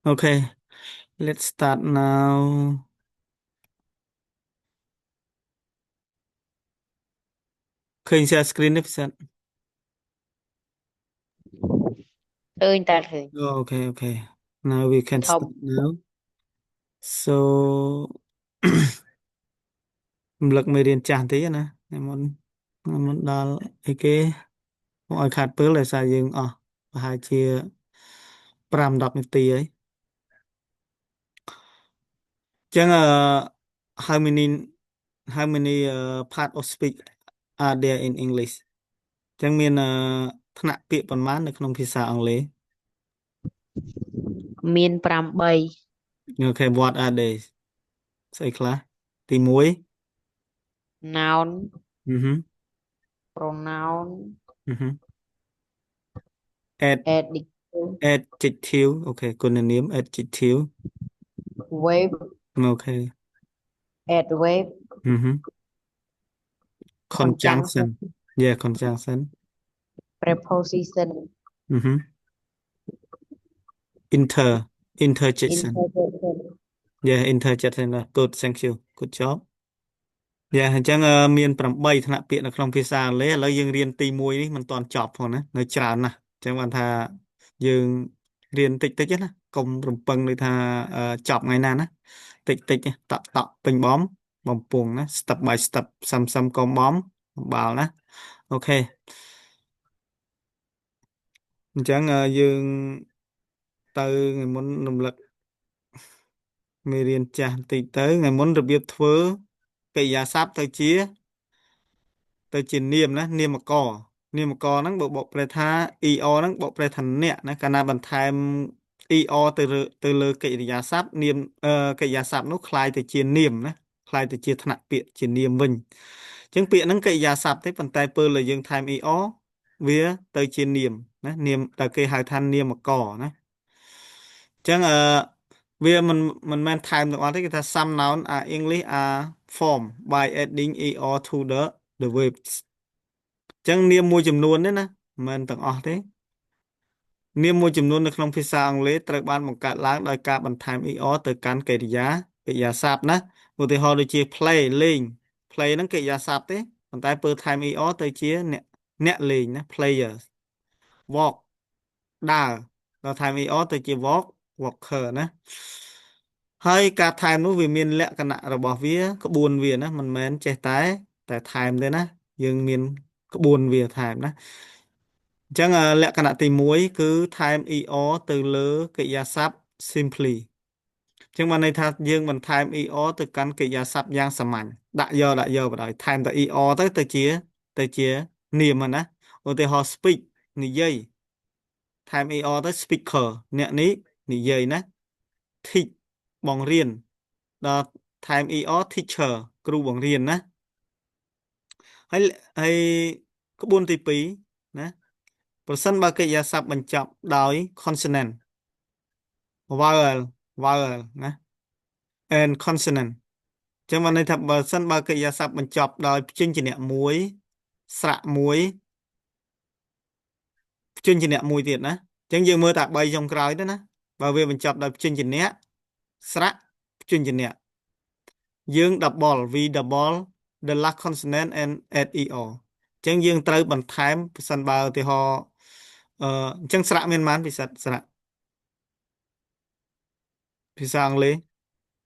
Okay, let's start now. Khơi share screen đi Fisat. Ơi ta thường Oh, okay, okay. Now we can thọc start now. So, lực mày điền chán tí nè. Em muốn đào cái mọi khát bớt lại sao dừng hai chia pram đọc tí ấy. Chẳng how many part of speak are there in English? Chẳng miền thằng nãy bị phần mán ở trongភាសាអង់គ្លេស មាន8 Okay, what are they? ស្អីខ្លះទី1 noun Mhm, pronoun mhm. Ad, adjective adjective, okay, គុណនាម adjective, verb okay, adverb mhm. conjunction Conjunction, yeah, conjunction, preposition mhm. Interjection, interjection yeah, interjection là good, thank you, good job. យ៉ាអញ្ចឹងមាន8ថ្នាក់ពាក្យនៅក្នុងភាសាអង់គ្លេសឥឡូវយើងរៀនទី1នេះមិនទាន់ចប់ផងណានៅច្រើនណាស់អញ្ចឹងបានថាយើងរៀនតិចតិចណាកុំរំពឹងដូចថាចប់ថ្ងៃណាណាតិចតិចតក់ពេញបំពង់ណា step by step សឹមកុំបំបាល់ណាអូខេអញ្ចឹងយើងទៅថ្ងៃមុនរំលឹកមេរៀនចាស់បន្តិចទៅថ្ងៃមុនរបៀបធ្វើកិរិយាសព្ទទៅជានាមណានាមកហ្នឹងបកប្រែថា ER ហ្នឹងបកប្រែថាអ្នកណាកាលណាបន្ថែម ER ទៅលើកិរិយាសព្ទនាមកិរិយាសព្ទនោះคล้ายទៅជានាមណាคล้ายទៅជាថ្នាក់ពាក្យជានាមវិញអញ្ចឹងពាក្យហ្នឹងកិរិយាសព្ទទេប៉ុន្តែពេលដែលយើងថែម ER វាទៅជានាមណានាមដែលគេហៅថានាមកណាអញ្ចឹងវាមិនមែនថែមទាំងអស់ទេគេថា some noun are English are formed by adding ER to the verbs ចឹងនាមមួយចំនួនទេណាមិនមែនទាំងអស់ទេនាមមួយចំនួននៅក្នុងភាសាអង់គ្លេសត្រូវបានបង្កើតឡើងដោយការបន្ថែម er ទៅកាន់កិរិយាសព្ទណាឧទាហរណ៍ដូចជា play លេង play ហ្នឹងកិរិយាសព្ទទេប៉ុន្តែពេលថែម er ទៅជាអ្នកលេងណា players walk ដើរដល់ថែម er ទៅជា walker ណាហើយការថែមនោះវាមានលក្ខណៈរបស់វាក្បួនវាណាមិនមែនចេះតែថែមទេណាយើងមានក្បួនវាថែមណាអញ្ចឹងលក្ខណៈទី1គឺថែម er ទៅលើកិរិយាសព្ទ simply អញ្ចឹងបានន័យថាយើងបន្ថែម er ទៅកាន់កិរិយាសព្ទយ៉ាងសាមញ្ញដាក់យកបណ្ដោយថែមតែ er ទៅជានាមហ្នឹងណាឧទាហរណ៍ speak និយាយថែម er ទៅ speaker អ្នកនេះនិយាយណា teach បង្រៀនដល់ថែម er teacher គ្រូបង្រៀនណាហើយក្បួនទី2ណាប្រសិនបើកិរិយាសព្ទបញ្ចប់ដោយ consonant vowel ណា and consonant ចឹងបានន័យថាបើសិនបើកិរិយាសព្ទបញ្ចប់ដោយព្យញ្ជនៈមួយស្រៈមួយព្យញ្ជនៈមួយទៀតណាចឹងយើងមើលតែ3ចុងក្រោយទៅណាបើវាបញ្ចប់ដោយព្យញ្ជនៈស្រៈព្យញ្ជនៈយើង we double the last consonant and add er ចឹងយើងត្រូវបន្ថែមប្រសិនបើឧទាហរណ៍អញ្ចឹងស្រៈមានប៉ុន្មានពិសិដ្ឋស្រៈភាសាអង់គ្លេស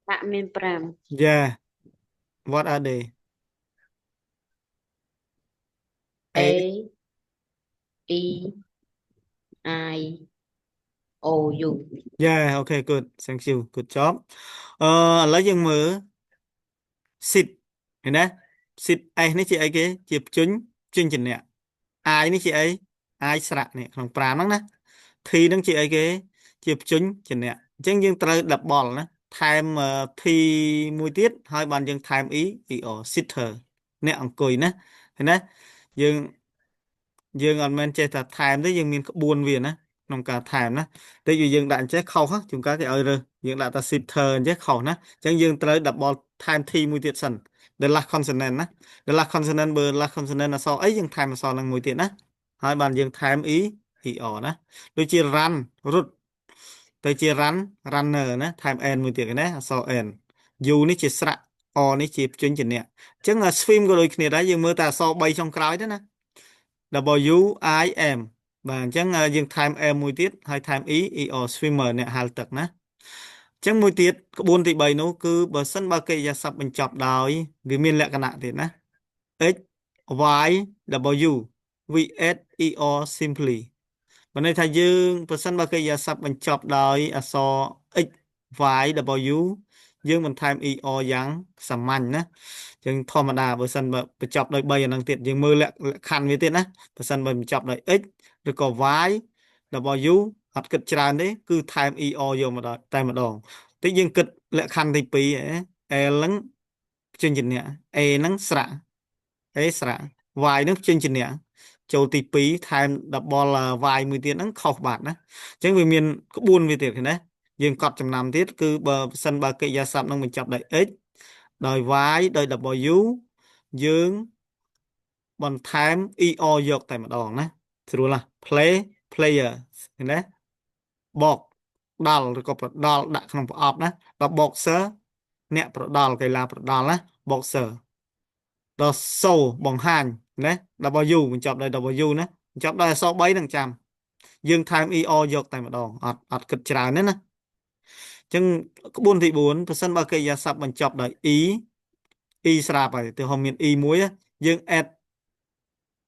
ដាក់មាន5 Yeah, what are they? A A E I O U Yeah, okay, good. Thank you. Good job. ឥឡូវយើងមើល sit ឃើញណា sit s នេះជាអីគេជាព្យញ្ជនៈ I នេះជាអី I ស្រៈនេះក្នុង5ហ្នឹងណា T ហ្នឹងជាអីគេជាព្យញ្ជនៈអញ្ចឹងយើងត្រូវ double ណាថែម T មួយទៀតហើយបានយើងថែម er sitter អ្នកអង្គុយណាឃើញណាយើងអត់មែនចេះតែថែមទេយើងមានក្បួនវាណាក្នុងការថែមណាតែយើងដាក់អញ្ចេះខុសជួនកាលគេឲ្យរើសយើងដាក់តែ sitter អញ្ចេះខុសណាអញ្ចឹងយើងត្រូវ double ថែម T មួយទៀតសិន the last consonant ណា the last consonant បើ last consonant អក្សរអីយើងថែមអក្សរនឹងមួយទៀតណាហើយបានយើងថែម er ណាដូចជា run រត់ ទៅជា runner ណា time n មួយទៀតណាអក្សរ n u នេះជាស្រៈ o នេះជាព្យញ្ជនៈអញ្ចឹង swim ក៏ដូចគ្នាដែរយើងមើលតែអក្សរ3ចុងក្រោយទេណា W I M បាទអញ្ចឹងយើង time m មួយទៀតហើយ time e e o swimmer អ្នកហាលទឹកណាអញ្ចឹងមួយទៀតក្បួនទី3នោះគឺបើសិនបើកិរិយាសព្ទបញ្ចប់ដោយវាមានលក្ខណៈទៀតណា X Y W we add E or simply បានន័យថាយើងប្រសិនបើកិរិយាសព្ទបញ្ចប់ដោយអក្សរ X Y W យើងបន្ថែម E or យ៉ាងសាមញ្ញណាចឹងធម្មតាបើសិនបើបញ្ចប់ដោយ3អាហ្នឹងទៀតយើងមើលលក្ខខណ្ឌវាទៀតណាបើសិនបើបញ្ចប់ដោយ X ឬក៏ Y W អត់គិតច្រើនទេគឺថែម E or យកមកដល់តែម្ដងតិចយើងគិតលក្ខខណ្ឌទី2 L ហ្នឹងព្យញ្ជនៈ A ហ្នឹងស្រៈ A ស្រៈ Y ហ្នឹងព្យញ្ជនៈចូលទី2ថែម double y មួយទៀតហ្នឹងខុសបាត់ណាអញ្ចឹងវាមានក្បួនវាទៀតឃើញណាយើងកត់ចំណាំទៀតគឺបើសិនបើកិរិយាសព្ទនឹងបញ្ចប់ដោយ x ដោយ y ដោយ w យើងបន្ថែម er យកតែម្ដងណាស្រួលណា play player ឃើញទេបកដល់ឬក៏ប្រដល់ដាក់ក្នុងប្រអប់ណាដល់ boxer អ្នកប្រដល់កីឡាប្រដល់ណា boxer ដល់ show បង្ហាញណា W បញ្ចប់ដោយ W ណាបញ្ចប់ដោយអក្សរ3នឹងចាំយើងថែម ER យកតែម្ដងអត់គិតច្រើនទេណាអញ្ចឹងក្បួនទី4ប្រសិនបើកិរិយាសព្ទបញ្ចប់ដោយ E ស្រាប់ហើយទៅហមមាន E មួយយើង add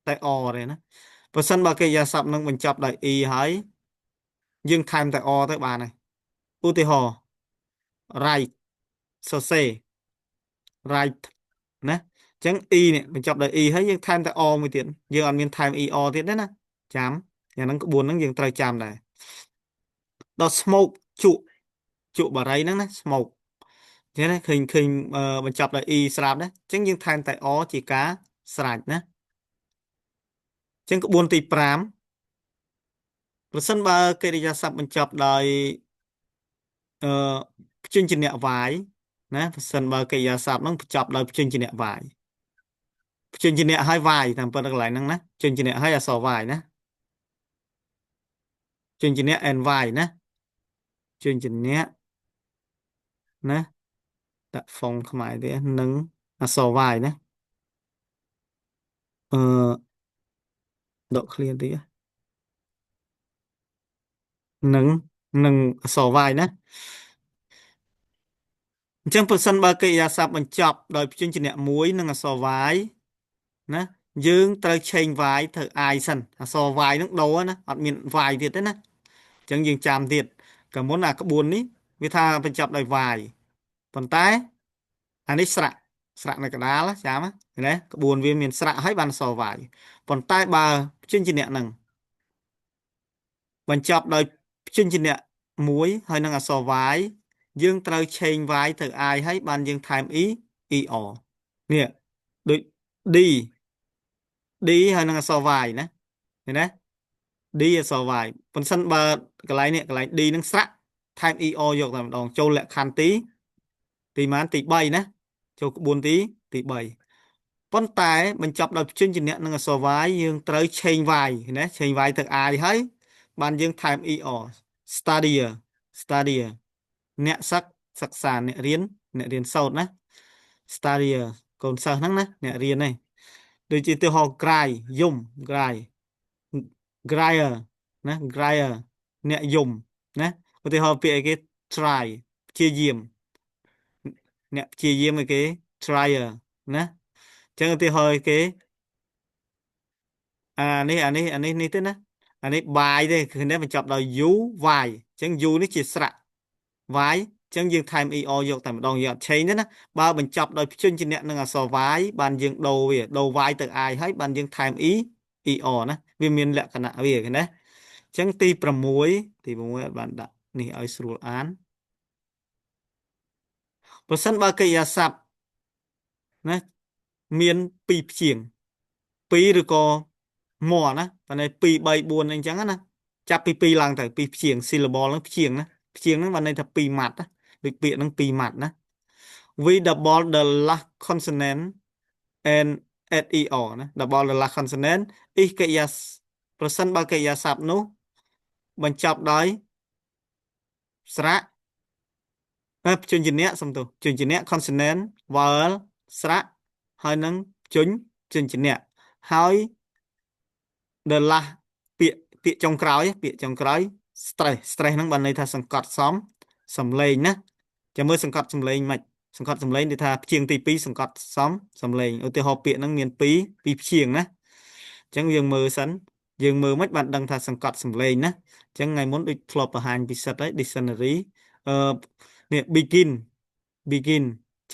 តែ R ទេណាប្រសិនបើកិរិយាសព្ទនឹងបញ្ចប់ដោយ E ហើយយើងថែមតែ R ទៅបានហើយឧទាហរណ៍ write សរសេរ write ណាអញ្ចឹង E នេះបញ្ចប់ដោយ E ហើយយើងថែមតែ R មួយទៀតយើងអត់មានថែម ER ទៀតទេណាចាំយ៉ាងហ្នឹងក្បួនហ្នឹងយើងត្រូវចាំដែរដល់ smoke ជក់បារីហ្នឹងណា smoke អញ្ចឹងណាឃើញបញ្ចប់ដោយ E ស្រាប់ណាអញ្ចឹងយើងថែមតែ R ជាការស្រេចណាអញ្ចឹងក្បួនទី5ប្រសិនបើកិរិយាសព្ទបញ្ចប់ដោយអឺព្យញ្ជនៈ Y ណាប្រសិនបើកិរិយាសព្ទហ្នឹងបញ្ចប់ដោយព្យញ្ជនៈ Y ព្យញ្ជនៈហើយ Y តាមពិតកន្លែងហ្នឹងណាព្យញ្ជនៈហើយអក្សរ Y ណាព្យញ្ជនៈ and Y ណាព្យញ្ជនៈណាដាក់ហ្វុងខ្មែរទេនឹងអក្សរ Y ណាអឺដក clear តិចនឹងនឹងអក្សរ Y ណាអញ្ចឹងប្រសិនបើកិរិយាសព្ទបញ្ចប់ដោយព្យញ្ជនៈមួយនិងអក្សរ Y ណាយើងត្រូវឆេញ y ទៅ i សិនអក្សរ y ហ្នឹងដូរណាអត់មាន y ទៀតទេណាអញ្ចឹងយើងចាំទៀតកាលមុនអាក្បួននេះវាថាបញ្ចប់ដោយ y ប៉ុន្តែអានេះស្រៈនៅកណ្ដាលចាំណាក្បួនវាមានស្រៈហើយបានអក្សរ y ប៉ុន្តែបើព្យញ្ជនៈហ្នឹងបញ្ចប់ដោយព្យញ្ជនៈមួយហើយនឹងអក្សរ y យើងត្រូវឆេញ y ទៅ i ហើយបានយើងថែម er នេះដូច d D ហើយនឹងអក្សរ Y ណាឃើញណា D អក្សរ Y ប៉ុន្តែបើកន្លែងនេះកន្លែង D នឹងស្រាក់ថែម ER យកតែម្ដងចូលលក្ខខណ្ឌទីម៉ានទី3ណាចូលក្បួនទី3ប៉ុន្តែបញ្ចប់ដោយព្យញ្ជនៈនិងអក្សរ Y យើងត្រូវឆេញ Y ណាឆេញ Y ទៅ I ហើយបានយើងថែម ER studier អ្នកសិក្សាអ្នករៀនសូត្រណា studier កូនសិស្សហ្នឹងណាអ្នករៀនហ្នឹងដូចជាទីហោ cry យំ cry gryer ណា gryer អ្នកយំណាឧទាហរណ៍ពាក្យអីគេ try ព្យាយាមអ្នកព្យាយាមអីគេ tryer ណាអញ្ចឹងឧទាហរណ៍អីគេនេះទេណាអានេះបាយទេគឺនេះបញ្ចប់ដោយ u y អញ្ចឹង u នេះជាស្រៈ y អញ្ចឹងយើងថែម er យកតែម្ដងយើងអត់ឆេញទេណាបើបញ្ចប់ដោយព្យញ្ជនៈនិងអក្សរ y បានយើងដូរវាដូរ y ទៅ i ហើយបានយើងថែម er ណាវាមានលក្ខណៈវាឃើញណាអញ្ចឹងទី6អត់បានដាក់នេះឲ្យស្រួលអានប្រសិនបើកិរិយាសព្ទណាមាន2ព្យាង្គ2ឬក៏ more ណាប៉ុន្តែ2 3 4អីចឹងណាចាប់ពី2ឡើងទៅ2ព្យាង្គ syllable ហ្នឹងព្យាង្គណាព្យាង្គហ្នឹងបានន័យថា2ម៉ាត់ណាដូចពាក្យហ្នឹង2ម៉ាត់ណា we double the last consonant and add er ណា double the last consonant is កិរិយាប្រសិនបើកិរិយាសព្ទនោះបញ្ចប់ដោយ ស្រៈព្យញ្ជនៈសំទោសព្យញ្ជនៈ consonant vowel ស្រៈហើយនឹងព្យញ្ជនៈហើយ the last ពាក្យចុងក្រោយពាក្យចុងក្រោយ stress ហ្នឹងបានន័យថាសង្កត់សំសំឡេងណាចាំមើលសង្កត់សំឡេងមិនសង្កត់សំឡេងដូចថាព្យាង្គទី2សង្កត់សំសំឡេងឧទាហរណ៍ពាក្យហ្នឹងមានពីរព្យាង្គណាអញ្ចឹងយើងមើលសិនយើងមើលមិនបានដឹងថាសង្កត់សំឡេងណាអញ្ចឹងថ្ងៃមុនដូចធ្លាប់បង្ហាញពិសិដ្ឋហើយ dictionary អឺនេះ begin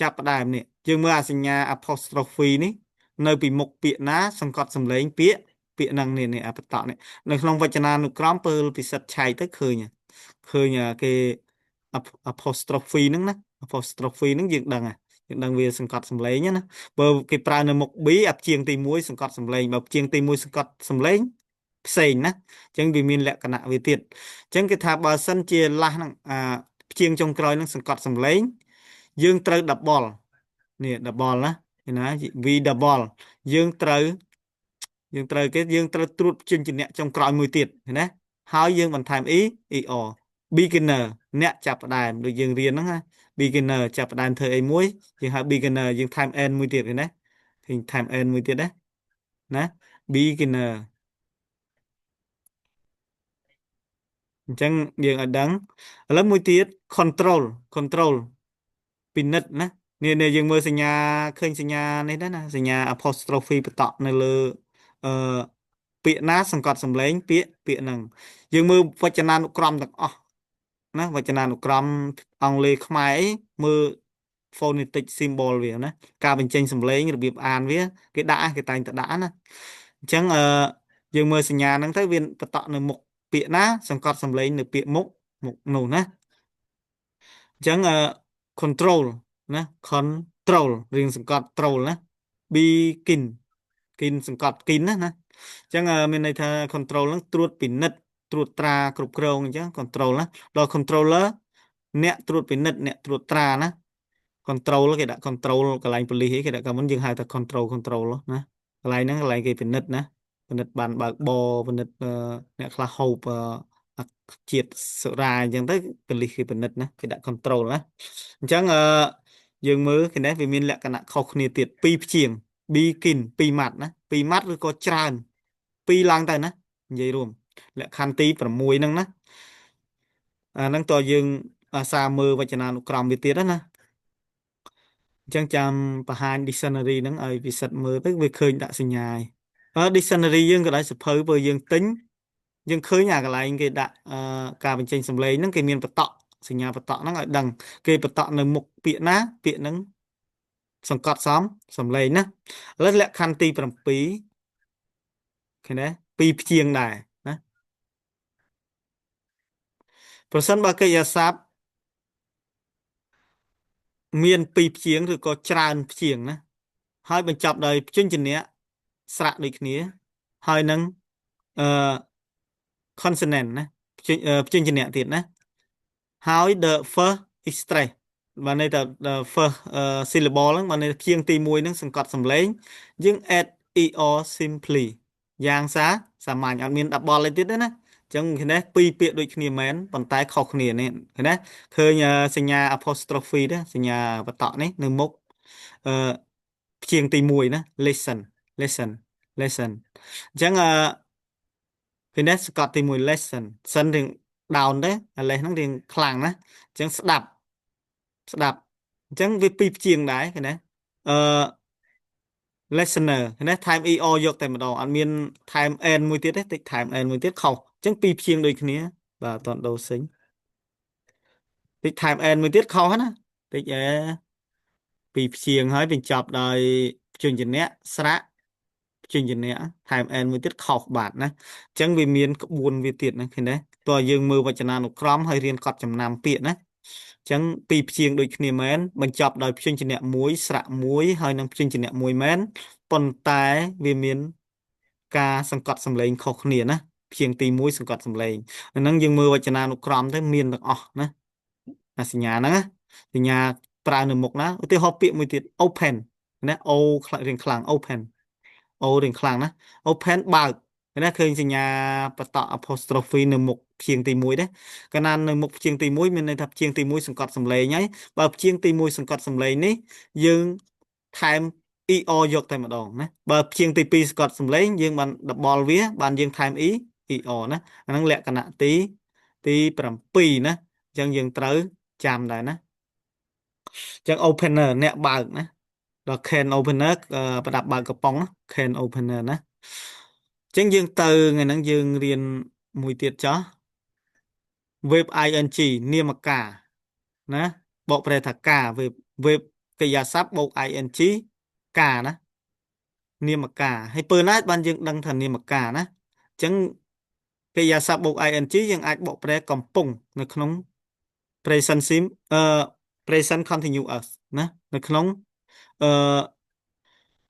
ចាប់ផ្ដើមនេះយើងមើលអាសញ្ញា apostrophe នេះនៅពីមុខពាក្យណាសង្កត់សំឡេងពាក្យហ្នឹងនេះអបតៈនេះនៅក្នុងវចនានុក្រមពើពិសិដ្ឋឆែកទៅឃើញគេ apostrophe ហ្នឹងណា apostrophe ហ្នឹងយើងដឹងវាសង្កត់សំឡេងណាបើគេប្រើនៅមុខ B អាព្យាង្គទី1សង្កត់សំឡេងបើព្យាង្គទី1សង្កត់សំឡេងផ្សេងណាអញ្ចឹងវាមានលក្ខណៈវាទៀតអញ្ចឹងគេថាបើសិនជាឡាស់ហ្នឹងព្យាង្គចុងក្រោយហ្នឹងសង្កត់សំឡេងយើងត្រូវ double នេះ double ណាឃើញណា V double យើងត្រូវយើងត្រូវត្រួតជញ្ជនៈចុងក្រោយមួយទៀតឃើញណាហើយយើងបន្ថែម er beginner អ្នកចាប់ផ្ដើមដូចយើងរៀនហ្នឹងណា beginner ចាប់ផ្ដើមធ្វើអីមួយយើងហៅ beginner យើងថែម n មួយទៀតឃើញណាឃើញថែម n មួយទៀតណា beginner អញ្ចឹងយើងឲ្យដឹងឥឡូវមួយទៀត control ពិនិត្យណានេះយើងមើលសញ្ញាឃើញសញ្ញានេះដែរណាសញ្ញា apostrophe បតក់នៅលើអឺពាក្យណាសង្កត់សំឡេងពាក្យហ្នឹងយើងមើលវចនានុក្រមទាំងអស់ណាវចនានុក្រមអង់គ្លេសខ្មែរអីមើល phonetic symbol វាណាការបញ្ចេញសំឡេងរបៀបអានវាគេគេតែងតែដាក់ណាអញ្ចឹងយើងមើលសញ្ញាហ្នឹងទៅវាបតក់នៅមុខពាក្យណាសង្កត់សំឡេងនៅពាក្យមុខនោះណាអញ្ចឹងcontrol ណា control រៀងសង្កត់ troll ណា begin សង្កត់ kin ណាអញ្ចឹងមានន័យថា control ហ្នឹងត្រួតពិនិត្យត្រួតត្រាគ្រប់គ្រងអញ្ចឹង control ណាដល់ controller អ្នកត្រួតពិនិត្យអ្នកត្រួតត្រាណា control គេដាក់ control កន្លែងប៉ូលីសគេដាក់កាលមុនយើងហៅថា control ណាកន្លែងហ្នឹងកន្លែងគេពិនិត្យណាពិនិត្យបានបើកបរពិនិត្យអ្នកខ្លះហូបជាតិសុរាអញ្ចឹងទៅប៉ូលីសគេពិនិត្យណាគេដាក់ control ណាអញ្ចឹងយើងមើលគ្នាវាមានលក្ខណៈខុសគ្នាទៀតពីរព្យាង្គ begin ពីរម៉ាត់ណាពីរម៉ាត់ឬក៏ច្រើនពីរឡើងទៅណានិយាយរួមលក្ខខណ្ឌទី6ហ្នឹងណាអាហ្នឹងតើយើងអាសាមើលវចនានុក្រមវាទៀតណាអញ្ចឹងចាំបង្ហាញ dictionary ហ្នឹងឲ្យពិសិដ្ឋមើលទៅវាឃើញដាក់សញ្ញាឯdictionary យើងក៏ដោយសភៅបើយើងទិញយើងឃើញអាកន្លែងគេដាក់ការបញ្ចេញសម្លេងហ្នឹងគេមានបតក់សញ្ញាបតក់ហ្នឹងឲ្យដឹងគេបតក់នៅមុខពាក្យណាពាក្យហ្នឹងសង្កត់សំឡេងណាឥឡូវលក្ខខណ្ឌទី7ឃើញទេពីរព្យាង្គដែរណាប្រសិនបើកិរិយាសព្ទមានពីរព្យាង្គឬក៏ច្រើនព្យាង្គណាហើយបញ្ចប់ដោយព្យញ្ជនៈស្រៈដូចគ្នាហើយនឹងអឺ consonant ណាព្យញ្ជនៈទៀតណាហើយ the first is stress បានន័យថា the first syllable ហ្នឹងបានន័យថាព្យាង្គទី1ហ្នឹងសង្កត់សំឡេងយើង add er simply យ៉ាងសាមញ្ញអត់មាន double អីទៀតទេណាអញ្ចឹងឃើញទេពីរពាក្យដូចគ្នាមែនប៉ុន្តែខុសគ្នានេះឃើញទេឃើញសញ្ញា apostrophe ទេសញ្ញាបតក់នេះនៅមុខអឺព្យាង្គទី1ណា listen lesson អញ្ចឹងឃើញទេសង្កត់ទី1 lesson សិនរៀង down ទេអា les ហ្នឹងរៀងខ្លាំងណាអញ្ចឹងស្ដាប់អញ្ចឹងវាពីរព្យាង្គដែរឃើញទេអឺ listener ឃើញទេថែម er យកតែម្ដងអត់មានថែម n មួយទៀតទេតិចថែម n មួយទៀតខុសអញ្ចឹងពីរព្យាង្គដូចគ្នាបាទអត់តដូរសេញតិចថែម n មួយទៀតខុសណាតិចពីរព្យាង្គហើយបញ្ចប់ដោយព្យញ្ជនៈស្រៈព្យញ្ជនៈថែម n មួយទៀតខុសបាទណាអញ្ចឹងវាមានក្បួនវាទៀតណាឃើញទេតើយើងមើលវចនានុក្រមហើយរៀនកត់ចំណាំពាក្យណាអញ្ចឹងពីរព្យាង្គដូចគ្នាមែនបញ្ចប់ដោយព្យញ្ជនៈមួយស្រៈមួយហើយនឹងព្យញ្ជនៈមួយមែនប៉ុន្តែវាមានការសង្កត់សំឡេងខុសគ្នាណាព្យាង្គទី1សង្កត់សំឡេងអាហ្នឹងយើងមើលវចនានុក្រមទៅមានទាំងអស់ណាអាសញ្ញាហ្នឹងណាសញ្ញាប្រើនៅមុខណាឧទាហរណ៍ពាក្យមួយទៀត open ណា o រៀងខ្លាំង open o រៀងខ្លាំងណា open បើក cái đó khơi sinh nhà bắt tọ apostrophe នៅមុខព្យាង្គទី1ដែរកាលណានៅមុខព្យាង្គទី1មានន័យថាព្យាង្គទី1សង្កត់សំឡេងហើយបើព្យាង្គទី1សង្កត់សំឡេងនេះយើងថែម ER យកតែម្ដងណាបើព្យាង្គទី2សង្កត់សំឡេងយើងបានដបល់វាបានយើងថែម ER ណាអាហ្នឹងលក្ខណៈទី7ណាអញ្ចឹងយើងត្រូវចាំដែរណាអញ្ចឹង opener អ្នកបើកណាដល់ can opener ប្រដាប់បើកកំប៉ុងណា can opener ណាអញ្ចឹងយើងទៅថ្ងៃហ្នឹងយើងរៀនមួយទៀតចោះ web ing នាមការណាបកប្រែថាការ web កិរិយាសព្ទបូក ing ការណានាមការហើយពេលណាបានយើងដឹងថានាមការណាអញ្ចឹងកិរិយាសព្ទបូក ing យើងអាចបកប្រែកំពុងនៅក្នុង present sim present continuous ណានៅក្នុងអឺ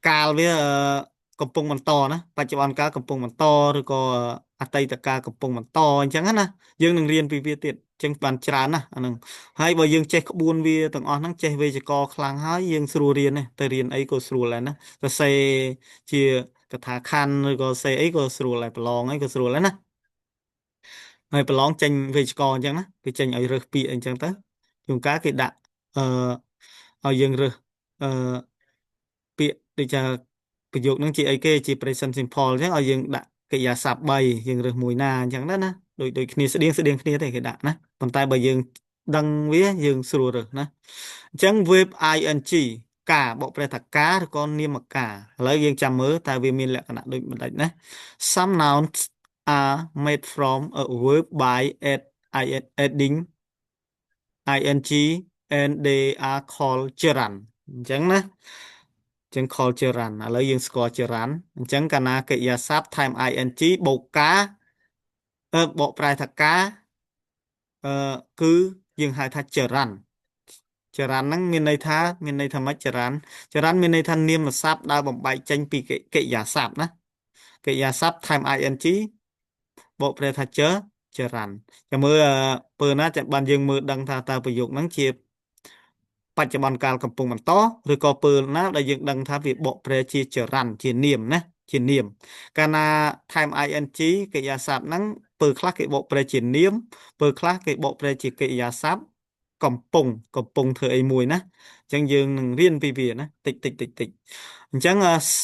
កាលវាកំពុងបន្តណាបច្ចុប្បន្នកាលកំពុងបន្តឬក៏អតីតកាលកំពុងបន្តអញ្ចឹងណាយើងនឹងរៀនពីវាទៀតអញ្ចឹងបានច្រើនណាអាហ្នឹងហើយបើយើងចេះក្បួនវាទាំងអស់ហ្នឹងចេះវេយ្យាករណ៍ខ្លាំងហើយយើងស្រួលរៀនណាទៅរៀនអីក៏ស្រួលដែរណាសរសេរជាកថាខណ្ឌឬក៏សេអីក៏ស្រួលដែរប្រឡងអីក៏ស្រួលដែរណាហើយប្រឡងចេញវេយ្យាករណ៍អញ្ចឹងណាគេចេញឲ្យរើសពាក្យអញ្ចឹងទៅជួនកាលគេដាក់អឺឲ្យយើងរើសអឺពាក្យដូចថាប្រយោគហ្នឹងជាអីគេជា present simple អញ្ចឹងឲ្យយើងដាក់កិរិយាសព្ទ3យើងរើសមួយណាអញ្ចឹងណាដូចគ្នាស្តៀងគ្នាទេគេដាក់ណាប៉ុន្តែបើយើងដឹងវាយើងស្រួលរើសណាអញ្ចឹង verb ing ការបកប្រែថាការឬក៏នាមការឥឡូវយើងចាំមើលតើវាមានលក្ខណៈដូចម្ដេចណា Some nouns are made from a verb by adding ing and they are called gerund អញ្ចឹងណាអញ្ចឹង called gerund ឥឡូវយើងស្គាល់ gerund អញ្ចឹងកាលណាកិរិយាសព្ទថែម ing បូកការបកប្រែថាការអឺគឺយើងហៅថា gerund gerund ហ្នឹងមានន័យថាម៉េច gerund មានន័យថានាមសព្ទដែលបំបែកចេញពីកិរិយាសព្ទណាកិរិយាសព្ទថែម ing បកប្រែថាgerund ចាំមើលពើណាចាំបានយើងមើលដឹងថាតើប្រយោគហ្នឹងជាបច្ចុប្បន្នកាលកំពុងបន្តឬក៏ពេលណាដែលយើងដឹងថាវាបកប្រែជាចរន្តជានាមណាជានាមកាលណាថែម ing កិរិយាសព្ទហ្នឹងពេលខ្លះគេបកប្រែជានាមពេលខ្លះគេបកប្រែជាកិរិយាសព្ទកំពុងធ្វើអីមួយណាអញ្ចឹងយើងនឹងរៀនពីវាណាតិចអញ្ចឹង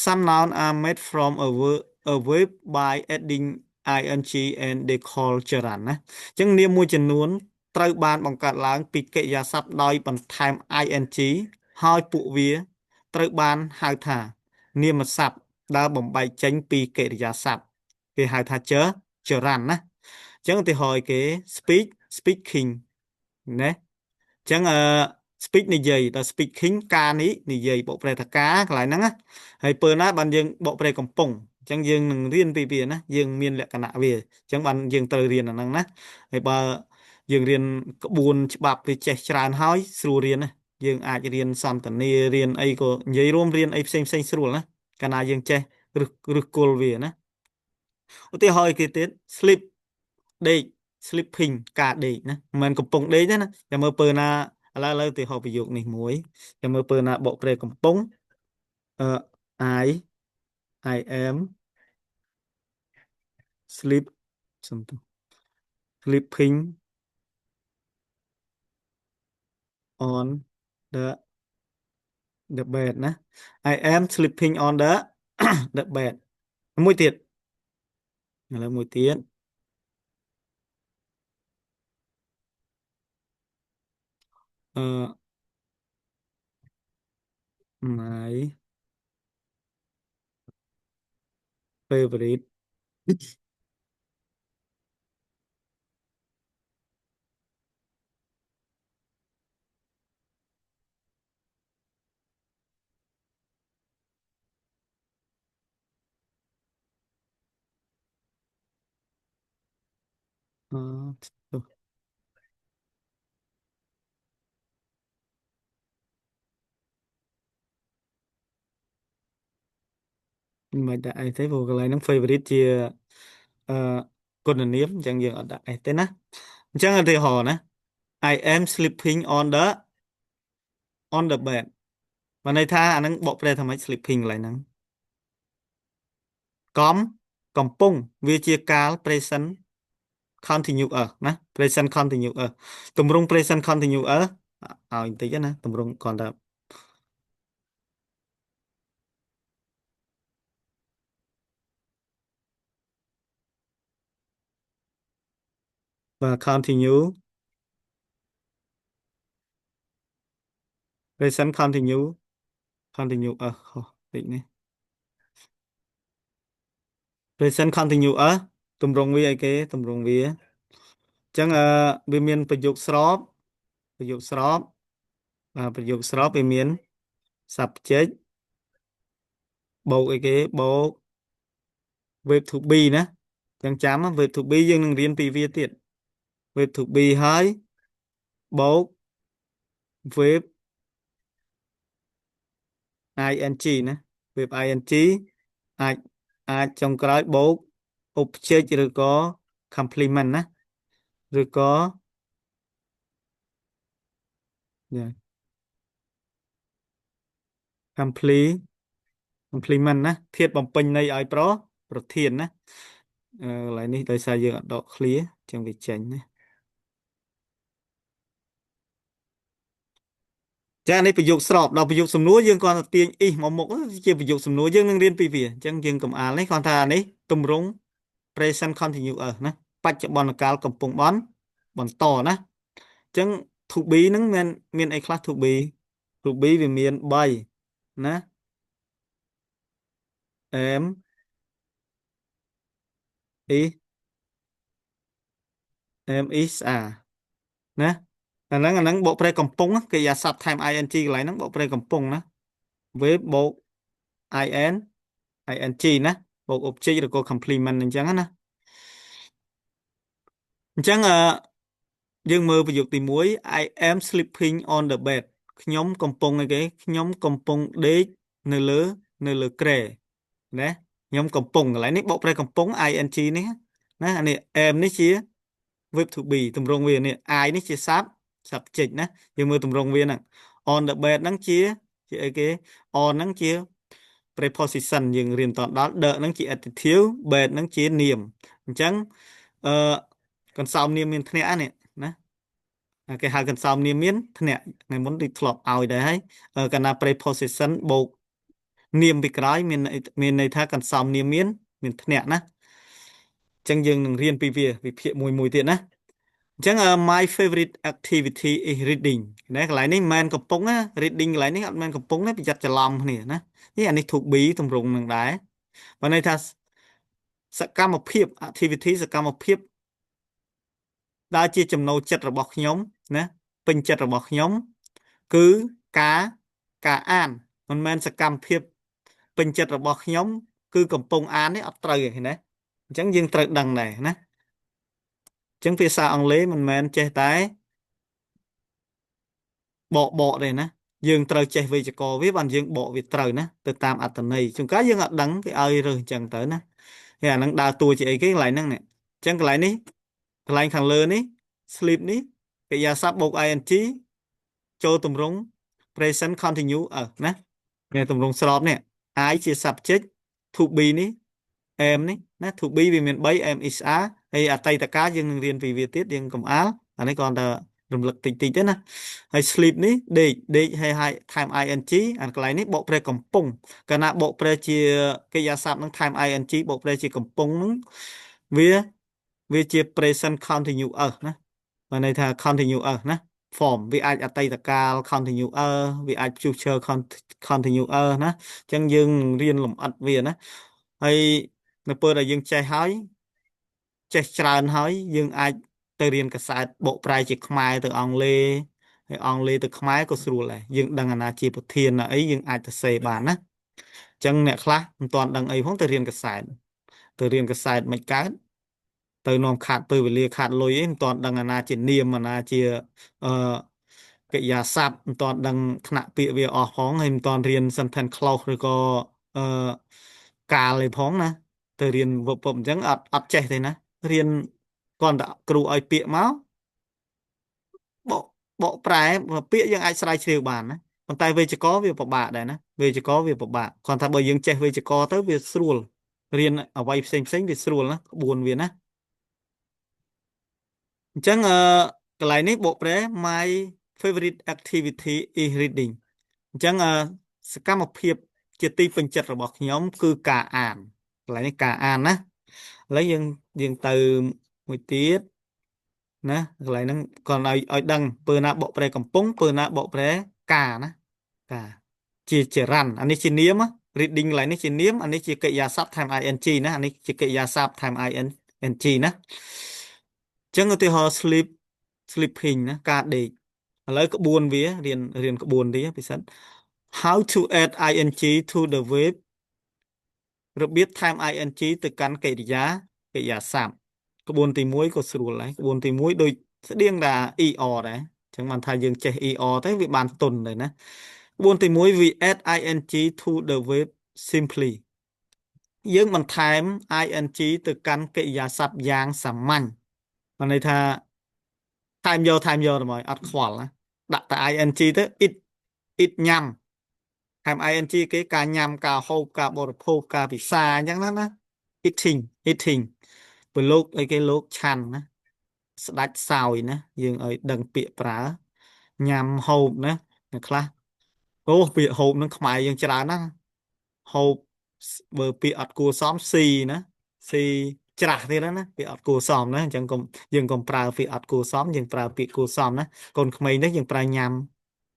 some noun are made from a verb by adding ing and they call gerund ណាអញ្ចឹងនាមមួយចំនួនត្រូវបានបង្កើតឡើងពីកិរិយាសព្ទដោយបន្ថែម ing ហើយពួកវាត្រូវបានហៅថានាមសព្ទដែលបំបែកចេញពីកិរិយាសព្ទគេហៅថាgerund ណាអញ្ចឹងឧទាហរណ៍គេ speaking ណាអញ្ចឹងspeak និយាយដល់ speaking ការនេះនិយាយបកប្រែថាការកន្លែងហ្នឹងណាហើយពេលណាបានយើងបកប្រែកំពុងអញ្ចឹងយើងនឹងរៀនពីវាណាយើងមានលក្ខណៈវាអញ្ចឹងបានយើងត្រូវរៀនអាហ្នឹងណាហើយបើយើងរៀនក្បួនច្បាប់វាចេះច្រើនហើយស្រួលរៀនណាយើងអាចរៀនសន្ទនារៀនអីក៏និយាយរួមរៀនអីផ្សេងស្រួលណាកាលណាយើងចេះឬគល់វាណាឧទាហរណ៍គេទៀត sleep ដេក sleeping ការដេកណាមិនមែនកំពុងដេកទេណាចាំមើលពើណាឥឡូវឧទាហរណ៍ប្រយោគនេះមួយចាំមើលពើណាបកប្រែកំពុងអឺ I am sleep something sleeping on the bed ណា I am sleeping on the bed មួយទៀតឥឡូវមួយទៀតអឺ my favorite ờ, មិនដាក់អីទេព្រោះកន្លែងហ្នឹង favorite ជាអឺគុណនាមអញ្ចឹងយើងអត់ដាក់អីទេណាអញ្ចឹងឧទាហរណ៍ណា I am sleeping on the bed បានន័យថាអាហ្នឹងបកប្រែថាម៉េច sleeping កន្លែងហ្នឹងកំ កំពុងវាជាកាល present continuous ណា present continuous ទម្រង់ present continuous ឲ្យបន្តិចណាទម្រង់គ្រាន់តែបាទ continue present continue continue ខុសតិចនេះ present continuous ទម្រង់វាអីគេទម្រង់វាអញ្ចឹងវាមានប្រយោគស្របប្រយោគស្របប្រយោគស្របវាមាន subject បូកអីគេបូក verb to be ណាចឹងចាំ verb to be យើងនឹងរៀនពីវាទៀត verb to be ហើយបូក verb ing ណា verb ing អាចអាចចុងក្រោយបូក object ឬក៏ complement ណាឬក៏ complete complement ណាធាតុបំពេញន័យឲ្យប្រធានណាកន្លែងនេះដោយសារយើងអត់ដក clear ចឹងវាចេញណាចានេះប្រយោគស្របដល់ប្រយោគសំណួរយើងគ្រាន់តែទាញ is មកមុខជាប្រយោគសំណួរយើងនឹងរៀនពីវាអញ្ចឹងយើងកំអាលនេះគ្រាន់ថានេះទម្រង់ present continuous ណាបច្ចុប្បន្នកាលកំពុងបន្តណាអញ្ចឹង to be ហ្នឹងមានអីខ្លះ to be វាមាន3ណា am is are ណាអាហ្នឹងបកប្រែកំពុងកិរិយាសព្ទ time ing កន្លែងហ្នឹងបកប្រែកំពុងណា verb បូក in ing ណាបូក object ឬក៏ complement អញ្ចឹងណាអញ្ចឹងយើងមើលប្រយោគទី1 I am sleeping on the bed ខ្ញុំកំពុងអីគេខ្ញុំកំពុងដេកនៅលើគ្រែណាខ្ញុំកំពុងកន្លែងនេះបកប្រែកំពុង ing នេះណាអានេះ am នេះជា verb to be ទម្រង់វានេះ I នេះជា subject ណាយើងមើលទម្រង់វាហ្នឹង on the bed ហ្នឹងជាអីគេ on ហ្នឹងជា preposition យើងរៀនតដល់ the ហ្នឹងជា adjective bed ហ្នឹងជានាមអញ្ចឹងអឺកន្សោមនាមមានធ្នាក់នេះណាគេហៅកន្សោមនាមមានធ្នាក់ថ្ងៃមុនដូចធ្លាប់ឲ្យដែរហើយកាលណា preposition បូកនាមពីក្រោយមានន័យថាកន្សោមនាមមានធ្នាក់ណាអញ្ចឹងយើងនឹងរៀនពីវាវិភាគមួយទៀតណាអញ្ចឹងmy favorite activity is reading ណាកន្លែងនេះមិនមែនកំពុងណា reading កន្លែងនេះអត់មែនកំពុងទេប្រយ័ត្នច្រឡំគ្នាណានេះអានេះ to be ទម្រង់នឹងដែរបើន័យថាសកម្មភាព activity សកម្មភាពដែលជាចំណូលចិត្តរបស់ខ្ញុំណាពេញចិត្តរបស់ខ្ញុំគឺការអានមិនមែនសកម្មភាពពេញចិត្តរបស់ខ្ញុំគឺកំពុងអាននេះអត់ត្រូវទេណាអញ្ចឹងយើងត្រូវដឹងដែរណាអញ្ចឹងភាសាអង់គ្លេសមិនមែនចេះតែបកទេណាយើងត្រូវចេះវេយ្យាករណ៍វាបានយើងបកវាត្រូវណាទៅតាមអត្ថន័យជួនកាលយើងអត់ដឹងគេឲ្យរើសអញ្ចឹងទៅណាហើយអានឹងដើរតួជាអីគេកន្លែងហ្នឹងនេះអញ្ចឹងកន្លែងនេះកន្លែងខាងលើនេះ sleep នេះកិរិយាសព្ទបូក ing ចូលទម្រង់ present continuous ណានេះទម្រង់ស្របនេះ I ជា subject to be នេះ am នេះណា to be វាមាន3 am is are ហើយអតីតកាលយើងនឹងរៀនពីវាទៀតយើងកំអាលអានេះគ្រាន់តែរំលឹកតិចទេណាហើយ sleep នេះដេកហើយ time ing អាកន្លែងនេះបកប្រែកំពុងកាលណាបកប្រែជាកិរិយាសព្ទនឹង time ing បកប្រែជាកំពុងនឹងវាជា present continuous ណាបានន័យថា continuous ណា form វាអាចអតីតកាល continuous វាអាច future continuous ណាអញ្ចឹងយើងរៀនលម្អិតវាណាហើយនៅពេលដែលយើងចេះហើយចេះច្រើនហើយយើងអាចទៅរៀនកសែតបកប្រែជាខ្មែរទៅអង់គ្លេសហើយអង់គ្លេសទៅខ្មែរក៏ស្រួលដែរយើងដឹងអាណាជាប្រធានណាអីយើងអាចទៅសេបានណាអញ្ចឹងអ្នកខ្លះមិនទាន់ដឹងអីផងទៅរៀនកសែតមិនកើតទៅនាំខាតពេលវេលាខាតលុយអីមិនទាន់ដឹងអាណាជានាមអាណាជាអឺកិរិយាសព្ទមិនទាន់ដឹងថ្នាក់ពាក្យវាអស់ផងហើយមិនទាន់រៀន sentence clause ឬក៏អឺកាលអីផងណាទៅរៀនវឹបអញ្ចឹងអត់ចេះទេណារៀនគ្រាន់តែគ្រូឲ្យពាក្យមកបកប្រែពាក្យយើងអាចស្រាវជ្រាវបានណាប៉ុន្តែវេយ្យាករណ៍វាពិបាកដែរណាវេយ្យាករណ៍វាពិបាកគ្រាន់តែបើយើងចេះវេយ្យាករណ៍ទៅវាស្រួល រៀនអ្វីផ្សេងវាស្រួលណាក្បួនវាណាអញ្ចឹងកន្លែងនេះបកប្រែ my favorite activity is reading អញ្ចឹងសកម្មភាពជាទីពេញចិត្តរបស់ខ្ញុំគឺការអានកន្លែងនេះការអានណាឥឡូវយើងទៅមួយទៀតណាកន្លែងហ្នឹងcònឲ្យដឹងពើណាបកប្រែកំពុងពើណាបកប្រែការណាការជារ៉ាន់អានេះជានាមណា reading កន្លែងនេះជានាមអានេះជាកិរិយាសព្ទថែម ing ណាអានេះជាកិរិយាសព្ទថែម ing ណាអញ្ចឹងឧទាហរណ៍ sleeping ណាការដេកឥឡូវក្បួនវារៀនក្បួនទីពិសិដ្ឋ how to add ing to the verb របៀបថែម ing ទៅកាន់កិរិយាសព្ទក្បួនទី1ក៏ស្រួលដែរក្បួនទី1ដូចស្តៀងតា er ដែរអញ្ចឹងបានថាយើងចេះ er ទៅវាបានទុនเลยណាក្បួនទី1 we add ing to the verb simply យើងបន្ថែម ing ទៅកាន់កិរិយាសព្ទយ៉ាងសាមញ្ញមានន័យថាថែមយកទៅមកអត់ខ្វល់ណាដាក់តែ ing ទៅ it ញ៉ាំថែម ing គេការញ៉ាំការហូបការបរិភោគការពិសាអញ្ចឹងណា eating ព្រលោកអីគេលោកឆាន់ណាស្ដាច់សោយណាយើងឲ្យដឹងពាក្យប្រើញ៉ាំហូបណាអ្នកខ្លះអូពាក្យហូបនឹងខ្មែរយើងច្រើនណាហូបបើពាក្យអត់គួរសមស៊ីណាស៊ីច្រាស់ទៀតណាពាក្យអត់គួរសមណាអញ្ចឹងយើងកុំប្រើពាក្យអត់គួរសមយើងប្រើពាក្យគួរសមណាកូនក្មេងនេះយើងប្រើញ៉ាំ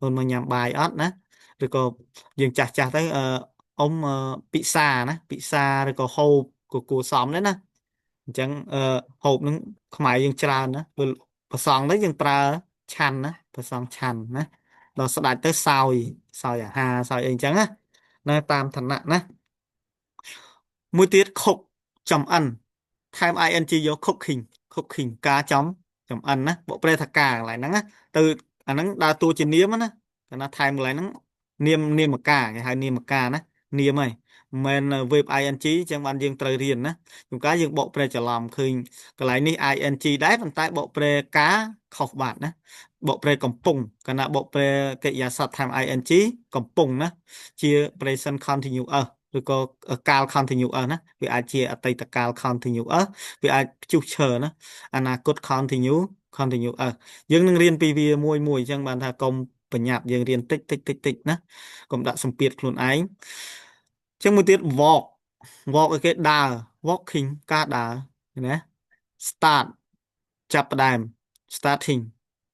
កូនមកញ៉ាំបាយអត់ណាឬក៏យើងចាស់ទៅអ៊ំពិសាណាពិសាឬក៏ហូបក៏គួរសមដែរណាអញ្ចឹងហូបនឹងខ្មែរយើងច្រើនណាព្រោះប្រសងទៅយើងប្រើឆាន់ណាប្រសងឆាន់ណាដល់ស្ដាច់ទៅសោយអាហារសោយអីអញ្ចឹងណាតាមឋានៈណាមួយទៀត cook ចំអិនថែម ing យក cooking ការចំអិនណាបកប្រែថាការកន្លែងហ្នឹងណាទៅអាហ្នឹងដើរតួជានាមណាកាលណាថែមកន្លែងហ្នឹងនាមការគេហៅនាមការណានាមហើយមិនមែន verb ing អញ្ចឹងបានយើងត្រូវរៀនណាជួនកាលយើងបកប្រែច្រឡំឃើញកន្លែងនេះ ing ដែរប៉ុន្តែបកប្រែការខុសបាត់ណាបកប្រែកំពុងកាលណាបកប្រែកិរិយាសព្ទថែម ing កំពុងណាជា present continuous ឬក៏កាល continuous ណាវាអាចជាអតីតកាល continuous វាអាចព្យុះឈរណាអនាគត continuous យើងនឹងរៀនពីវាមួយអញ្ចឹងបានថាកុំប្រញាប់យើងរៀនតិចណាកុំដាក់សម្ពាធខ្លួនឯងអញ្ចឹងមួយទៀត walk ឲ្យគេដើរ walking ការដើរឃើញណា start ចាប់ផ្ដើម starting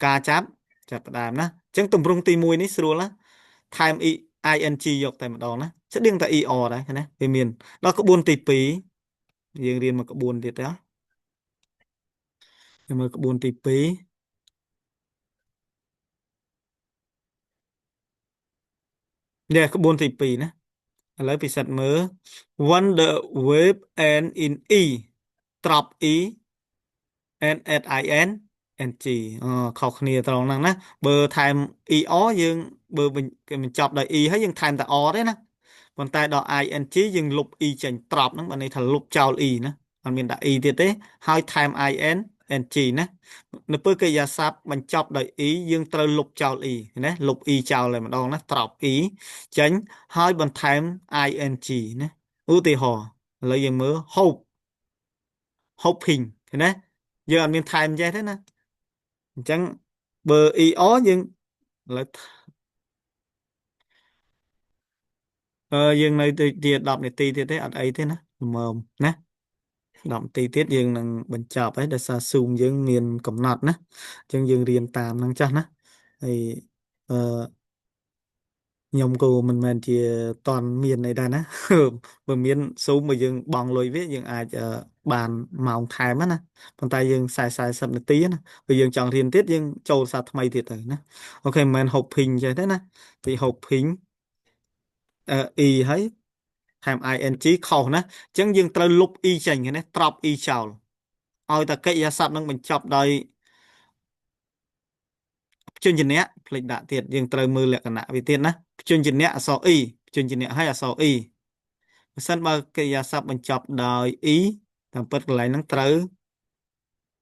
ការចាប់ផ្ដើមណាអញ្ចឹងទម្រង់ទី1នេះស្រួលណាថែម ing យកតែម្ដងណាស្តៀងតែ er ដែរណាវាមានដល់ក្បួនទី2យើងរៀនមកក្បួនទៀតទៅយើងមើលក្បួនទី2នេះក្បួនទី2ណាឥឡូវពិសិដ្ឋមើល wonder wave and in e drop e and add in ng ខុសគ្នាត្រង់ហ្នឹងណាបើថែម er យើងបើគេបញ្ចប់ដោយ e ហើយយើងថែមតែ or ទេណាប៉ុន្តែដល់ ing យើងលុប e ចេញត្រប់ហ្នឹងបានន័យថាលុបចោល e ណាអត់មានដាក់ e ទៀតទេហើយថែម in ng ណានៅពេលកិរិយាសព្ទបញ្ចប់ដោយ e យើងត្រូវលុបចោល e ណាលុប e ចោលតែម្ដងណាត្រប់ e ចេញហើយបន្ថែម ing ណាឧទាហរណ៍ឥឡូវយើងមើល hoping ឃើញណាយើងអត់មានថែមចេះទេណាអញ្ចឹងបើ er យើងឥឡូវយើងនៅទី10នាទីទៀតទេអត់អីទេណាល្មមណា10នាទីទៀតយើងនឹងបញ្ចប់ហើយដោយសារ Zoom យើងមានកំណត់ណាអញ្ចឹងយើងរៀនតាមហ្នឹងចាស់ណាហើយអឺខ្ញុំក៏មិនមែនជាតន់មានអីដែរណាបើមាន Zoom បើយើងបង់លុយវាយើងអាចបានម៉ោងថែមណាប៉ុន្តែយើង40នាទីណាបើយើងចង់រៀនទៀតយើងចូលសារថ្មីទៀតទៅណាអូខេមិនមែន hoping ចេះទេណាពី hoping e ហើយថែម ing ខុសណាអញ្ចឹងយើងត្រូវលុប e ចេញណាត្រប់ e ចោលឲ្យតែកិរិយាសព្ទនឹងបញ្ចប់ដោយព្យញ្ជនៈផ្លេចដាក់ទៀតយើងត្រូវមើលលក្ខណៈវាទៀតណាព្យញ្ជនៈអក្សរ e ព្យញ្ជនៈហើយអក្សរ e បើសិនបើកិរិយាសព្ទបញ្ចប់ដោយ e តាមពិតកន្លែងហ្នឹងត្រូវ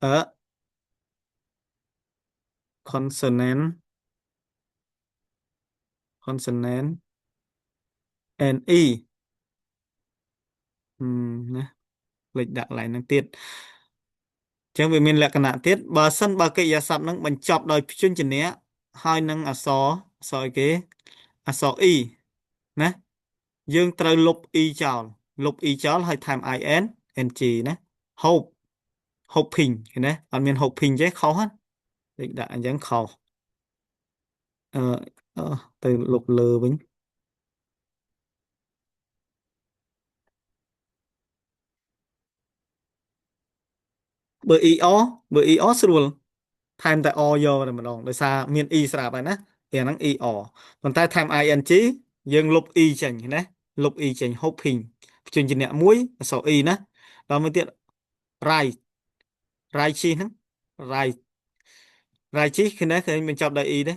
អឺ consonant and e ណាលេខដាក់កន្លែងហ្នឹងទៀតចឹងវាមានលក្ខណៈទៀតបើសិនបើកិរិយាសព្ទហ្នឹងបញ្ចប់ដោយព្យញ្ជនៈហើយនឹងអក្សរអីគេអក្សរ e ណាយើងត្រូវលុប e ចោលលុប e ចោលហើយថែម ing ណា hope hoping ឃើញទេអត់មាន hoping ទេខុសណាលេខដាក់អញ្ចឹងខុសអឺអឺទៅលុបលើវិញបើ er បើ er ស្រួលថែមតែ o យកតែម្ដងដោយសារមាន e ស្រាប់ហើយណាអាហ្នឹង er ប៉ុន្តែថែម ing យើងលុប e ចេញណាលុប e ចេញ hoping ព្យញ្ជនៈមួយអក្សរ e ណាដល់មួយទៀត right right ជីហ្នឹង right right ជីគឺណាឃើញបញ្ចប់ដោយ e ទេ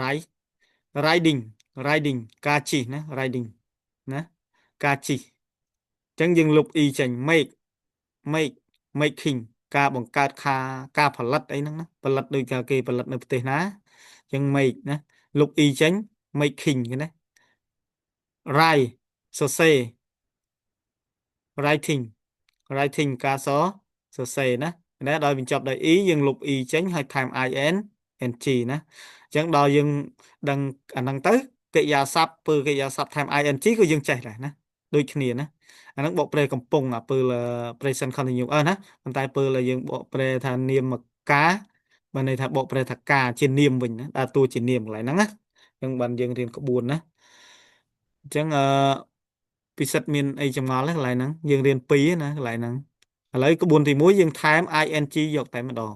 right riding riding ការជិះណា riding ណាការជិះអញ្ចឹងយើងលុប e ចេញ make making ការបង្កើតការផលិតអីហ្នឹងណាផលិតដូចគេផលិតនៅប្រទេសណាអញ្ចឹង make ណាលុប e ចេញ making ណា write សរសេរ writing writing ការសរសេរណាណាដោយបញ្ចប់ដោយ e យើងលុប e ចេញហើយថែម in ng ណាអញ្ចឹងដល់យើងដឹងអាហ្នឹងទៅកិរិយាសព្ទពើកិរិយាសព្ទថែម ing ក៏យើងចេះដែរណាដូចគ្នាណាអាហ្នឹងបកប្រែកំពុងអាពើ present continuous ណាប៉ុន្តែពើយើងបកប្រែថានាមការបើន័យថាបកប្រែថាការជានាមវិញណាដើរតួជានាមកន្លែងហ្នឹងណាអញ្ចឹងបានយើងរៀនក្បួនណាអញ្ចឹងពិសិដ្ឋមានអីចម្ងល់ទេកន្លែងហ្នឹងយើងរៀនពីរណាកន្លែងហ្នឹងឥឡូវក្បួនទី1យើងថែម ing យកតែម្ដង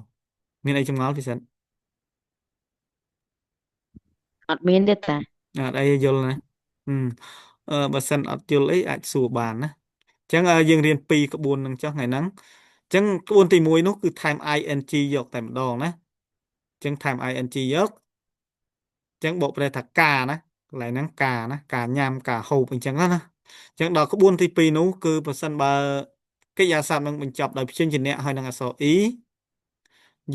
មានអីចម្ងល់ពិសិដ្ឋអត់មានទេតាអត់អីយល់ណាហឹមបើសិនអត់យល់អីអាចសួរបានណាអញ្ចឹងយើងរៀនពីរក្បួនហ្នឹងចុះថ្ងៃហ្នឹងអញ្ចឹងក្បួនទី1នោះគឺថែម ing យកតែម្ដងណាអញ្ចឹងថែម ing យកអញ្ចឹងបកប្រែថាការណាកន្លែងហ្នឹងការណាការញ៉ាំការហូបអញ្ចឹងណាអញ្ចឹងដល់ក្បួនទី2នោះគឺប្រសិនបើកិរិយាសព្ទនឹងបញ្ចប់ដោយព្យញ្ជនៈហើយនឹងអក្សរ e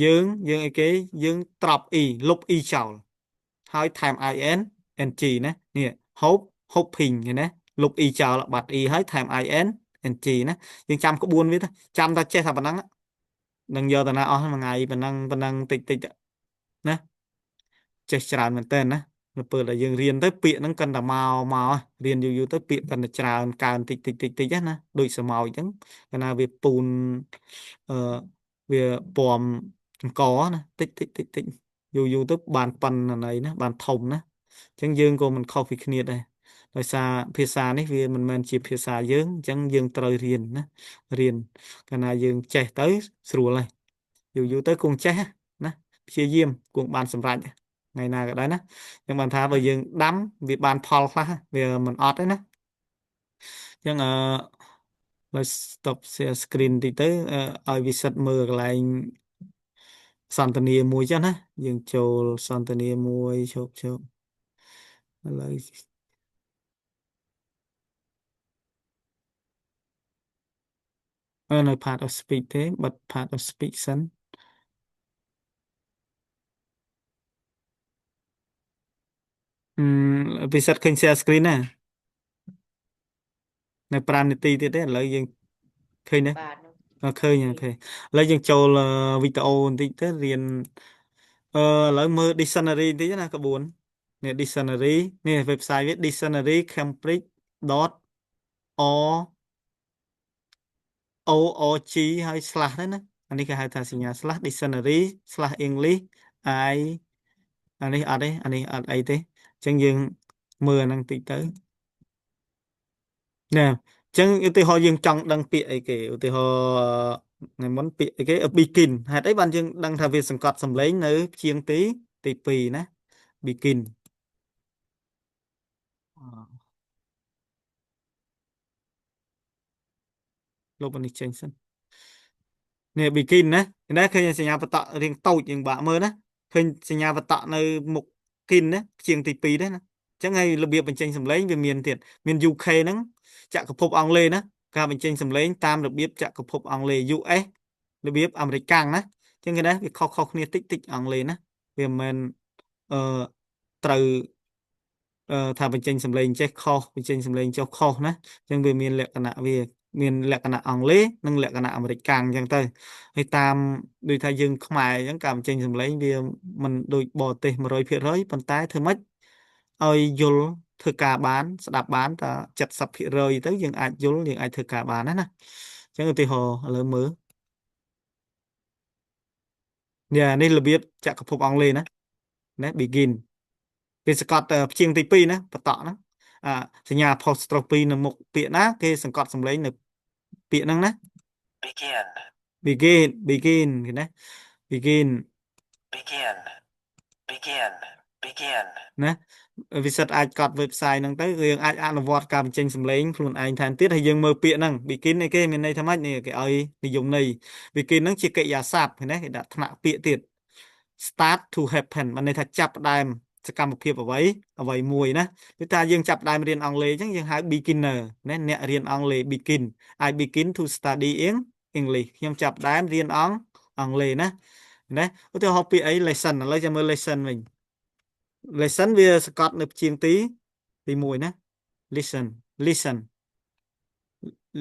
យើងអីគេយើងត្រប់ e លុប e ចោលហើយថែម in ng ណានេះ hope hoping ឃើញណាលុប e ចោលបាត់ e ហើយថែម in ng ណាយើងចាំក្បួនវាទៅចាំតែចេះតែប៉ុណ្ណឹងនឹងយកតាណាអស់មួយថ្ងៃប៉ុណ្ណឹងតិចតិចណាចេះច្រើនមែនតើណានៅពេលដែលយើងរៀនទៅពាក្យហ្នឹងកាន់តែមករៀនយូរយូរទៅពាក្យកាន់តែច្រើនកើនតិចណាដូចសមោចអញ្ចឹងកាលណាវាពូនអឺវាពំចង្កណាតិចយូរទៅបានប៉ុណ្ណីណាបានធំណាអញ្ចឹងយើងក៏មិនខុសពីគ្នាដែរដោយសារភាសានេះវាមិនមែនជាភាសាយើងអញ្ចឹងយើងត្រូវរៀនណារៀនកាលណាយើងចេះទៅស្រួលហើយយូរទៅគង់ចេះណាព្យាយាមគង់បានសម្រេចថ្ងៃណាក៏ដោយណាខ្ញុំបានថាបើយើងដាំវាបានផលខ្លះវាមិនអត់ទេណាអញ្ចឹងឡើយ stop share screen តិចទៅឲ្យវិសិតមើលកន្លែងសន្ទនាមួយចឹងណាយើងចូលសន្ទនាមួយជោគឥឡូវនៅ part of speech ទេបិទ part of speech សិនពិសិដ្ឋឃើញ share screen ណានៅ5នាទីទៀតទេឥឡូវយើងឃើញទេបាទឃើញអូខេឥឡូវយើងចូលវីដេអូបន្តិចទៅរៀនឥឡូវមើល dictionary បន្តិចណាក្បួននេះ dictionary នេះ website វា dictionary.cambridge.org ហើយ slash ហ្នឹងណាអានេះគេហៅថាសញ្ញា slash dictionary slash English I អានេះអត់ទេអានេះអត់អីទេអញ្ចឹងយើងមើលអាហ្នឹងតិចទៅណាអញ្ចឹងឧទាហរណ៍យើងចង់ដឹងពាក្យអីគេឧទាហរណ៍ថ្ងៃមុនពាក្យអីគេ begin ហេតុអីបានយើងដឹងថាវាសង្កត់សំឡេងនៅព្យាង្គទី2ណា begin លុបអានេះចេញសិននេះ begin ណាណាឃើញសញ្ញាបតករៀងតូចយើងបាក់មើលណាឃើញសញ្ញាបតកនៅមុខ kin ណាព្យាង្គទី2ដែរណាអញ្ចឹងហើយរបៀបបញ្ចេញសំឡេងវាមានទៀតមាន UK ហ្នឹងចក្រភពអង់គ្លេសណាការបញ្ចេញសំឡេងតាមរបៀបចក្រភពអង់គ្លេស US របៀបអាមេរិកកាំងណាអញ្ចឹងគេណាវាខុសគ្នាតិចអង់គ្លេសណាវាមិនមែនអឺត្រូវថាបញ្ចេញសំឡេងចេះខុសបញ្ចេញសំឡេងចុះខុសណាអញ្ចឹងវាមានលក្ខណៈវា មានលក្ខណៈអង់គ្លេសនិងលក្ខណៈអាមេរិកកាំងអញ្ចឹងទៅហើយតាមដូចថាយើងខ្មែរអញ្ចឹងការបញ្ចេញសម្លេងវាមិនដូចបរទេស100%ប៉ុន្តែធ្វើម៉េចឲ្យយល់ធ្វើការបានស្ដាប់បានតែ70%ទៅយើងអាចយល់យើងអាចធ្វើការបានណាអញ្ចឹងឧទាហរណ៍ឥឡូវមើលនេះរបៀបចក្រភពអង់គ្លេសណា begin គេសង្កត់ព្យាង្គទី2ណាបតក់ហ្នឹងអាសញ្ញា apostrophe នៅមុខពាក្យណាគេសង្កត់សម្លេងនៅពាក្យហ្នឹងណា begin begin ឃើញណា begin begin begin begin ណាវិសិតអាចកត់ website ហ្នឹងទៅយើងអាចអនុវត្តការបញ្ចេញសម្លេងខ្លួនឯងថែមទៀតហើយយើងមើលពាក្យហ្នឹង begin នេះគេមានន័យថាម៉េចនេះគេឲ្យនិយមន័យ begin ហ្នឹងជាកិរិយាសព្ទឃើញណាគេដាក់ថ្នាក់ពាក្យទៀត start to happen មានន័យថាចាប់ផ្ដើមសកម្មភាពអ្វីអ្វីមួយណាគឺថាយើងចាប់ផ្ដើមរៀនអង់គ្លេសអញ្ចឹងយើងហៅ beginner ណាអ្នករៀនអង់គ្លេស begin I begin to study in English ខ្ញុំចាប់ផ្ដើមរៀនអង់គ្លេសណាឧទាហរណ៍ពាក្យអី lesson ឥឡូវចាំមើល lesson វិញ lesson វាសង្កត់នៅព្យាង្គទី1ណា listen listen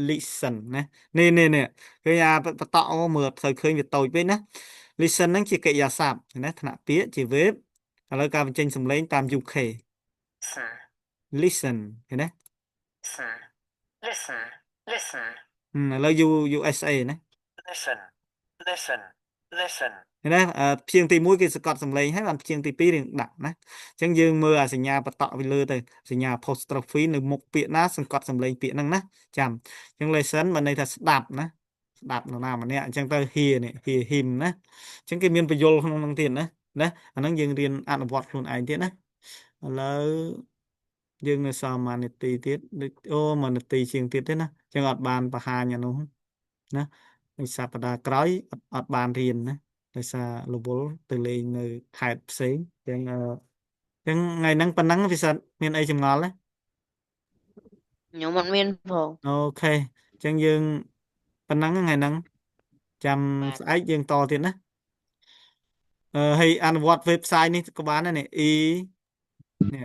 listen ណានេះឃើញអាបតក់អូមើលត្រូវឃើញវាតូចពេកណា listen ហ្នឹងជាកិរិយាសព្ទណាថ្នាក់ពាក្យជា verb ឥឡូវការបញ្ចេញសំឡេងតាម UK listen ឃើញណា listen listen ឥឡូវ USA ណា listen listen listen ឃើញណាព្យាង្គទី1គេសង្កត់សំឡេងហើយបានព្យាង្គទី2រៀងដាក់ណាអញ្ចឹងយើងមើលអាសញ្ញាបតក់ពីលើទៅសញ្ញា apostrophe នៅមុខពាក្យណាសង្កត់សំឡេងពាក្យហ្នឹងណាចាំអញ្ចឹង lesson បានន័យថាស្ដាប់ណាស្ដាប់នរណាម្នាក់អញ្ចឹងទៅ hear នេះ hear him ណាអញ្ចឹងគេមានបញ្យលក្នុងហ្នឹងទៀតណាអាហ្នឹងយើងរៀនអនុវត្តខ្លួនឯងទៀតណាឥឡូវយើងនៅសល់1នាទីទៀតដូច1នាទីជាងទៀតទេណាអញ្ចឹងអត់បានបង្ហាញអានោះណាហើយសប្តាហ៍ក្រោយអត់បានរៀនណាដោយសាររវល់ទៅលេងនៅខេត្តផ្សេងអញ្ចឹងអញ្ចឹងថ្ងៃហ្នឹងប៉ុណ្ណឹងពិសិដ្ឋមានអីចម្ងល់ទេខ្ញុំអត់មានផង អូខេអញ្ចឹងយើងប៉ុណ្ណឹងថ្ងៃហ្នឹងចាំបាទស្អែកយើងតទៀតណាហើយអនុវត្ត website នេះក៏បានដែរនេះនេះ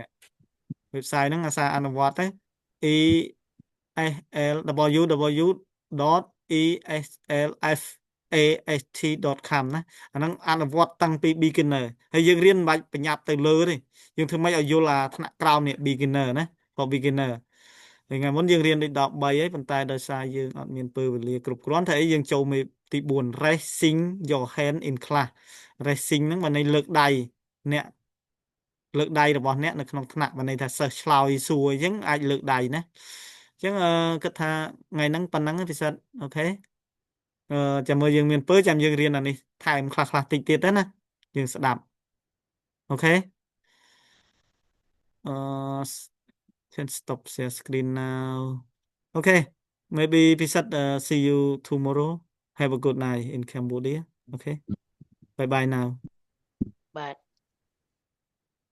website ហ្នឹងអាសាអនុវត្តទៅ e slww.eslfast.com ណាអាហ្នឹងអនុវត្តតាំងពី beginner ហើយយើងរៀនមិនបាច់បញ្ញត្តិទៅលើទេយើងធ្វើម៉េចឲ្យយល់អាថ្នាក់ក្រោមនេះ beginner ណាក៏ beginner ហើយថ្ងៃមុនយើងរៀនដូច13ហើយប៉ុន្តែដោយសារយើងអត់មានពេលវេលាគ្រប់គ្រាន់តែអីយើងចូលមេទី4 raising your hand in class raising ហ្នឹងបានន័យលើកដៃអ្នកលើកដៃរបស់អ្នកនៅក្នុងថ្នាក់បានន័យថាសិស្សឆ្លើយសួរអញ្ចឹងអាចលើកដៃណាអញ្ចឹងគិតថាថ្ងៃហ្នឹងប៉ុណ្ណឹងពិសិដ្ឋអូខេចាំមើលយើងមានពើចាំយើងរៀនអានេះថែមខ្លះតិចទៀតទៅណាយើងស្ដាប់អូខេអឺ can stop share screen now okay maybe ពិសិដ្ឋsee you tomorrow have a good night in Cambodia okay bye bye now បាទ